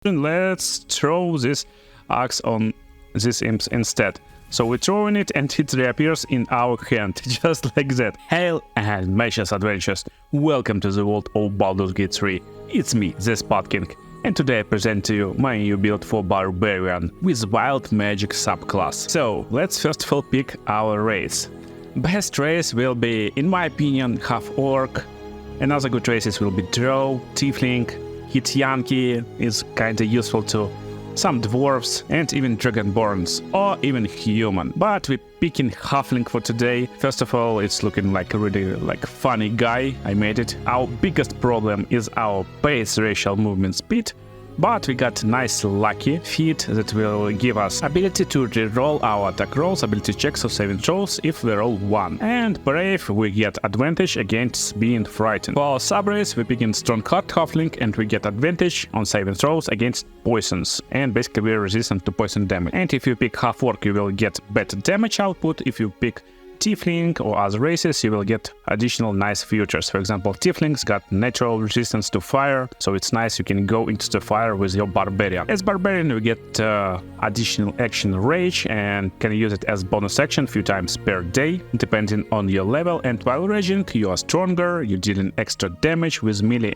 Let's throw this axe on these imps instead. So we're throwing it and it reappears in our hand, just like that. Hail and Magious Adventures! Welcome to the world of Baldurs Gate 3. It's me, the Spud King, and today I present to you my new build for Barbarian with Wild Magic subclass. So let's first of all pick our race. Best race will be, in my opinion, half orc. Another good races will be Drow, Tiefling, Hit Yankee is kinda useful too, some dwarves and even dragonborns or even human. But we're picking halfling for today. First of all, it's looking like a really funny guy. I made it. Our biggest problem is our base racial movement speed. But we got nice lucky feat that will give us ability to reroll our attack rolls, ability checks or saving throws if we roll 1. And brave, we get advantage against being frightened. For our sub-race, we begin strong heart halfling and we get advantage on saving throws against poisons. And basically we're resistant to poison damage. And if you pick half orc, you will get better damage output. If you pick Tiefling or other races, you will get additional nice features. For example, Tieflings got natural resistance to fire, so it's nice you can go into the fire with your Barbarian. As Barbarian, you get additional action Rage and can use it as bonus action few times per day, depending on your level. And while raging, you are stronger, you're dealing extra damage with melee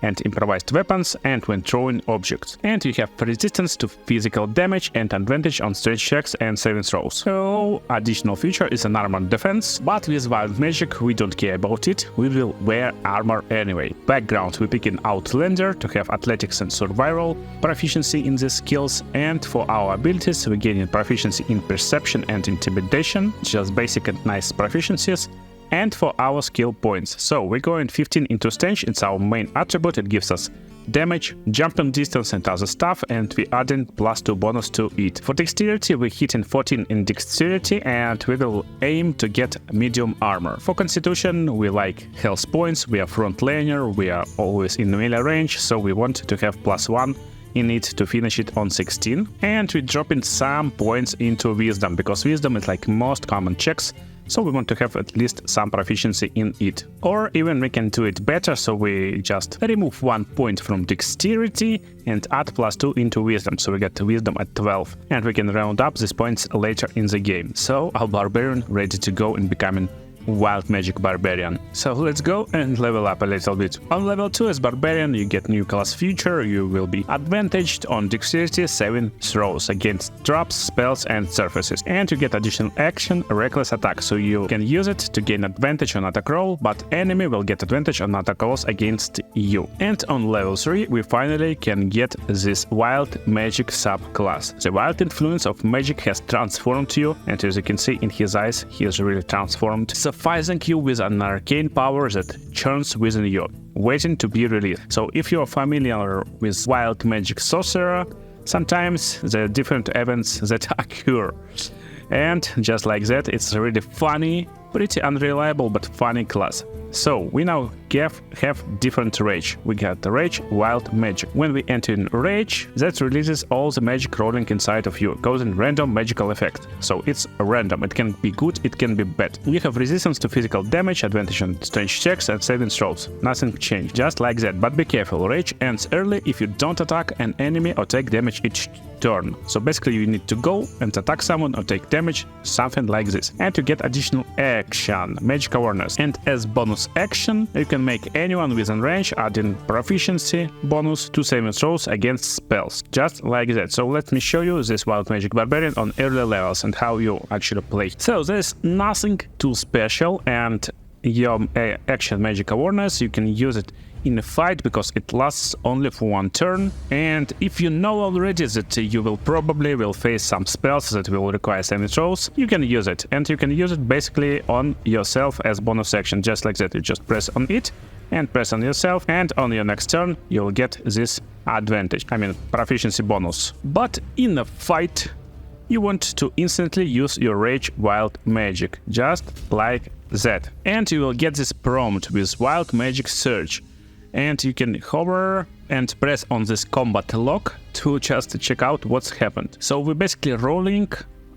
and improvised weapons and when throwing objects. And you have resistance to physical damage and advantage on strength checks and saving throws. So additional feature is an armored defense, but with wild magic we don't care about it, we will wear armor anyway. Background, we pick an Outlander to have athletics and survival, proficiency in these skills, and for our abilities we gain proficiency in perception and intimidation, just basic and nice proficiencies. And for our skill points, so we're going 15 into stench, it's our main attribute, it gives us damage, jumping distance and other stuff, and we adding +2 bonus to it. For dexterity, we're hitting 14 in dexterity and we will aim to get medium armor. For constitution, we like health points, we are front laner, we are always in melee range, so we want to have +1 in it to finish it on 16. And we're dropping some points into wisdom, because wisdom is like most common checks, so we want to have at least some proficiency in it. Or even we can do it better, so we just remove 1 point from dexterity and add +2 into wisdom, so we get wisdom at 12. And we can round up these points later in the game. So our Barbarian ready to go and becoming Wild Magic Barbarian. So let's go and level up a little bit. On level 2 as Barbarian, you get new class feature, you will be advantaged on dexterity saving throws against traps, spells and surfaces. And you get additional action, reckless attack, so you can use it to gain advantage on attack roll, but enemy will get advantage on attack rolls against you. And on level 3, we finally can get this Wild Magic subclass. The wild influence of magic has transformed you, and as you can see in his eyes, he is really transformed, suffusing you with an arcane power that churns within you, waiting to be released. So if you are familiar with wild magic sorcerer, sometimes there are different events that occur. And just like that, it's really funny, pretty unreliable but funny class. So we now have different rage. We got the rage, wild magic. When we enter in rage, that releases all the magic rolling inside of you, causing random magical effect. So it's random, it can be good, it can be bad. We have resistance to physical damage, advantage on strength checks and saving throws. Nothing changed, just like that. But be careful, rage ends early if you don't attack an enemy or take damage each turn. So basically you need to go and attack someone or take damage, something like this. And you get additional action, magic awareness. And as bonus action, you can make anyone within range adding proficiency bonus to saving throws against spells, just like that. So let me show you this Wild Magic Barbarian on early levels and how you actually play. So there's nothing too special, and your action magic awareness, you can use it in a fight because it lasts only for 1 turn, and if you know already that you will probably face some spells that will require saving throws, you can use it, and you can use it basically on yourself as bonus action, just like that. You just press on it and press on yourself, and on your next turn you'll get this advantage, proficiency bonus. But in a fight you want to instantly use your rage wild magic, just like that, and you will get this prompt with wild magic surge. And you can hover and press on this combat lock to just check out what's happened. So we're basically rolling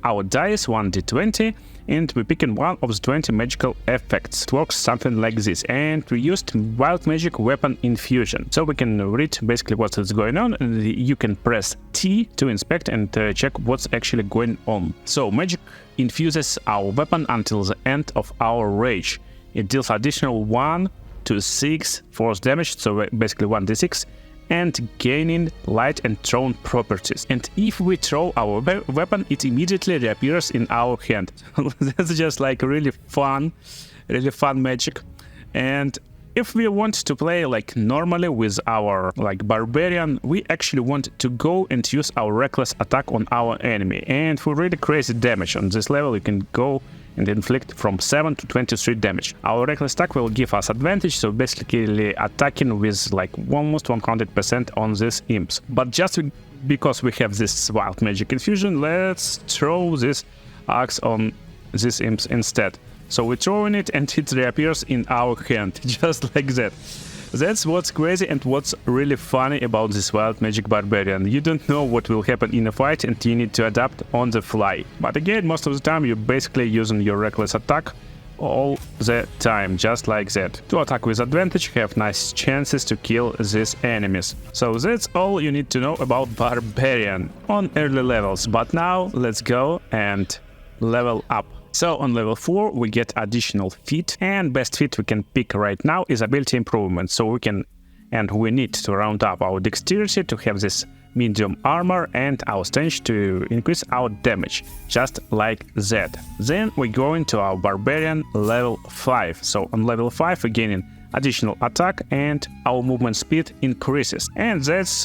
our dice 1d20 and we pick in one of the 20 magical effects. It works something like this, and we used wild magic weapon infusion, so we can read basically what is going on, and you can press T to inspect and check what's actually going on. So magic infuses our weapon until the end of our rage. It deals additional 1 to 6 force damage, so basically 1d6, and gaining light and thrown properties. And if we throw our weapon, it immediately reappears in our hand. That's just like really fun magic. And if we want to play like normally with our like Barbarian, we actually want to go and use our reckless attack on our enemy. And for really crazy damage on this level, you can go and inflict from 7 to 23 damage. Our reckless attack will give us advantage, so basically attacking with like almost 100% on these imps. But just because we have this wild magic infusion, let's throw this axe on these imps instead. So we're throwing it and it reappears in our hand, just like that. That's what's crazy and what's really funny about this wild magic Barbarian. You don't know what will happen in a fight and you need to adapt on the fly. But again, most of the time you're basically using your reckless attack all the time, just like that. To attack with advantage, you have nice chances to kill these enemies. So that's all you need to know about Barbarian on early levels. But now let's go and level up. So on level 4 we get additional feat, and best feat we can pick right now is ability improvement. So we need to round up our dexterity to have this medium armor and our strength to increase our damage, just like that. Then we go into our Barbarian level 5. So on level 5 we're gaining additional attack and our movement speed increases. And that's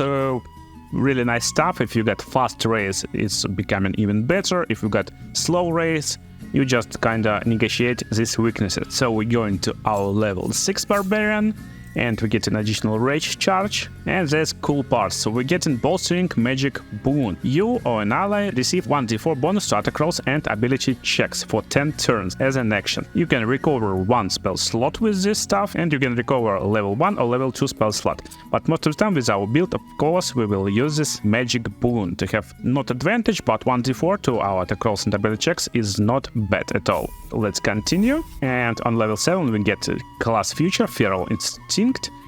really nice stuff. If you got fast race, it's becoming even better. If you got slow race, you just kinda negotiate these weaknesses. So we go into our level 6 Barbarian, and we get an additional rage charge, and that's cool part. So we're getting bolstering magic boon. You or an ally receive 1d4 bonus to attack rolls and ability checks for 10 turns as an action. You can recover 1 spell slot with this stuff, and you can recover a level 1 or level 2 spell slot. But most of the time with our build, of course, we will use this magic boon to have not advantage, but 1d4 to our attack rolls and ability checks is not bad at all. Let's continue, and on level 7 we get class future, feral instinct,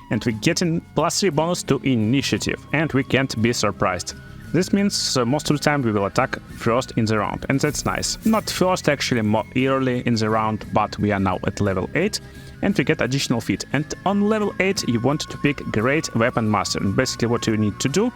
and we're getting +3 bonus to initiative, and we can't be surprised. This means most of the time we will attack first in the round, and that's nice. Not first, actually more early in the round, but we are now at level 8, and we get additional feat. And on level 8 you want to pick Great Weapon Master, and basically what you need to do,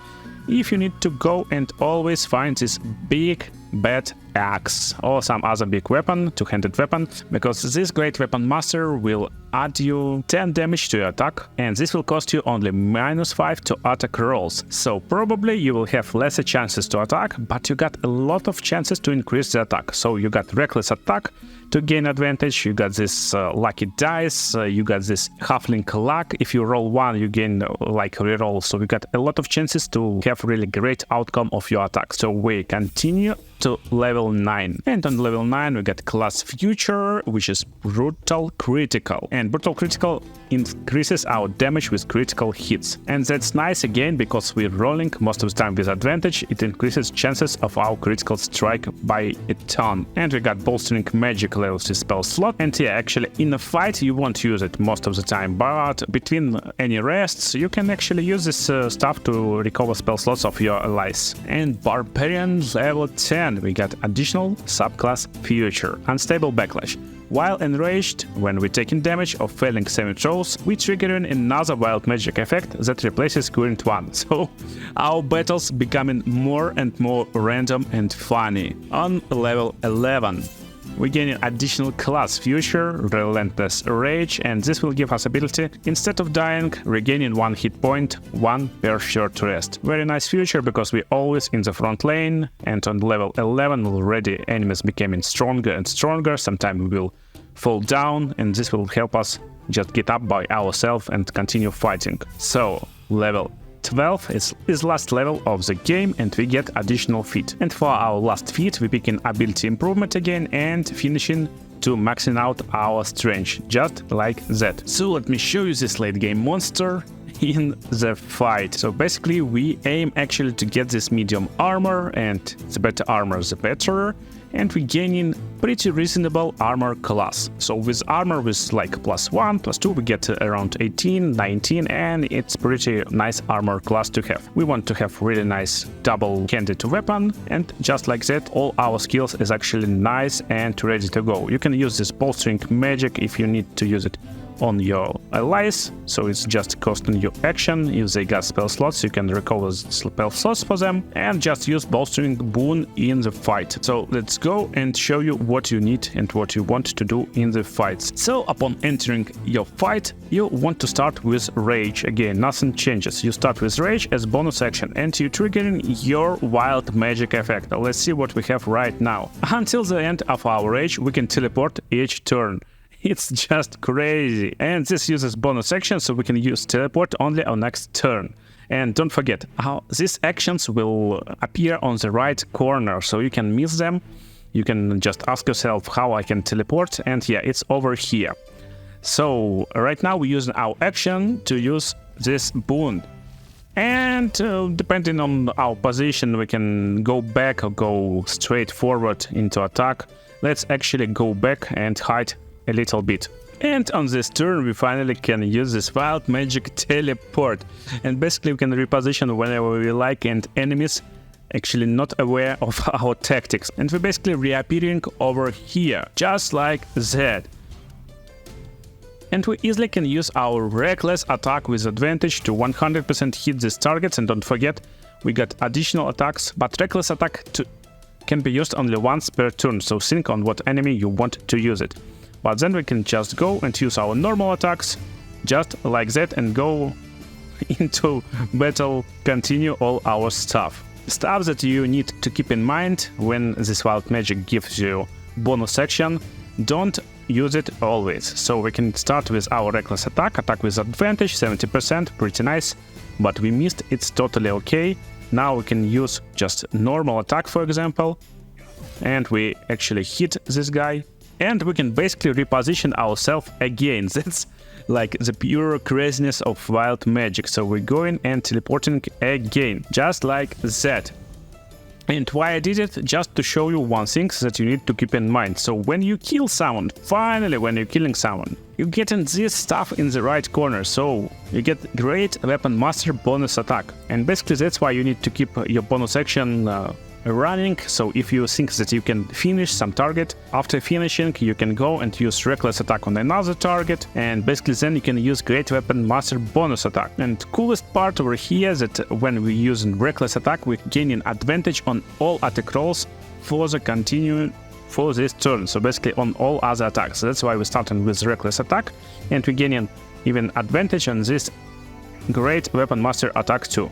if you need to go and always find this big bad axe or some other big weapon, two-handed weapon, because this Great Weapon Master will add you 10 damage to your attack, and this will cost you only -5 to attack rolls. So probably you will have lesser chances to attack, but you got a lot of chances to increase the attack. So you got reckless attack to gain advantage, you got this lucky dice, you got this halfling luck. If you roll 1, you gain like reroll, so you got a lot of chances to have really great outcome of your attack. So we continue to level 9, and on level 9 we get class future, which is brutal critical, and brutal critical increases our damage with critical hits, and that's nice again because we're rolling most of the time with advantage. It increases chances of our critical strike by a ton. And we got bolstering magic level 3 spell slot, and yeah, actually in a fight you won't use it most of the time, but between any rests you can actually use this stuff to recover spell slots of your allies. And Barbarian level 10 we got additional subclass future, unstable backlash. While enraged, when we're taking damage or failing saving throws, we trigger in another wild magic effect that replaces current one. So our battles becoming more and more random and funny. On level 11, we gain an additional class future, Relentless Rage, and this will give us ability, instead of dying, regaining 1 hit point, 1 per short rest. Very nice future because we're always in the front lane, and on level 11 already enemies becoming stronger and stronger. Sometimes we will fall down, and this will help us just get up by ourselves and continue fighting. So level 12 is last level of the game, and we get additional feat. And for our last feat we pick in ability improvement again and finishing to maxing out our strength, just like that. So let me show you this late game monster in the fight. So basically we aim actually to get this medium armor, and the better armor the better, and we're gaining pretty reasonable armor class. So with armor with like +1, +2, we get around 18, 19, and it's pretty nice armor class to have. We want to have really nice double candid weapon, and just like that, all our skills is actually nice and ready to go. You can use this bolstering magic if you need to use it on your allies, so it's just costing you action. If they got spell slots, you can recover spell slots for them and just use bolstering boon in the fight. So let's go and show you what you need and what you want to do in the fights. So upon entering your fight, you want to start with rage. Again, nothing changes. You start with rage as bonus action and you triggering your wild magic effect. Let's see what we have right now. Until the end of our rage, we can teleport each turn. It's just crazy. And this uses bonus action, so we can use teleport only on next turn. And don't forget, how these actions will appear on the right corner, so you can miss them. You can just ask yourself how I can teleport, and yeah, it's over here. So right now we're using our action to use this boon. And depending on our position, we can go back or go straight forward into attack. Let's actually go back and hide a little bit. And on this turn we finally can use this wild magic teleport, and basically we can reposition whenever we like and enemies actually not aware of our tactics, and we're basically reappearing over here just like that. And we easily can use our reckless attack with advantage to 100% hit these targets. And don't forget, we got additional attacks, but reckless attack can be used only once per turn, so think on what enemy you want to use it. But then we can just go and use our normal attacks, just like that, and go into battle, continue all our stuff. Stuff that you need to keep in mind when this wild magic gives you bonus action, don't use it always. So we can start with our reckless attack with advantage, 70%, pretty nice, but we missed, it's totally okay. Now we can use just normal attack, for example, and we actually hit this guy. And we can basically reposition ourselves again. That's like the pure craziness of wild magic. So we're going and teleporting again, just like that. And why I did it? Just to show you one thing that you need to keep in mind. So when you kill someone, finally when you're killing someone, you're getting this stuff in the right corner. So you get great weapon master bonus attack. And basically that's why you need to keep your bonus action running. So if you think that you can finish some target, after finishing you can go and use reckless attack on another target, and basically then you can use great weapon master bonus attack. And coolest part over here is that when we using reckless attack, we're gaining advantage on all attack rolls for the continuing for this turn, so basically on all other attacks. So that's why we're starting with reckless attack, and we're gaining even advantage on this great weapon master attack too,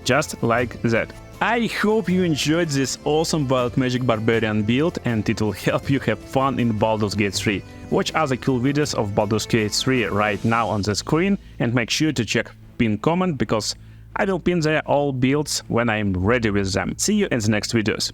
just like that. I hope you enjoyed this awesome wild magic barbarian build and it will help you have fun in Baldur's Gate 3. Watch other cool videos of Baldur's Gate 3 right now on the screen, and make sure to check pinned comment because I will pin there all builds when I'm ready with them. See you in the next videos.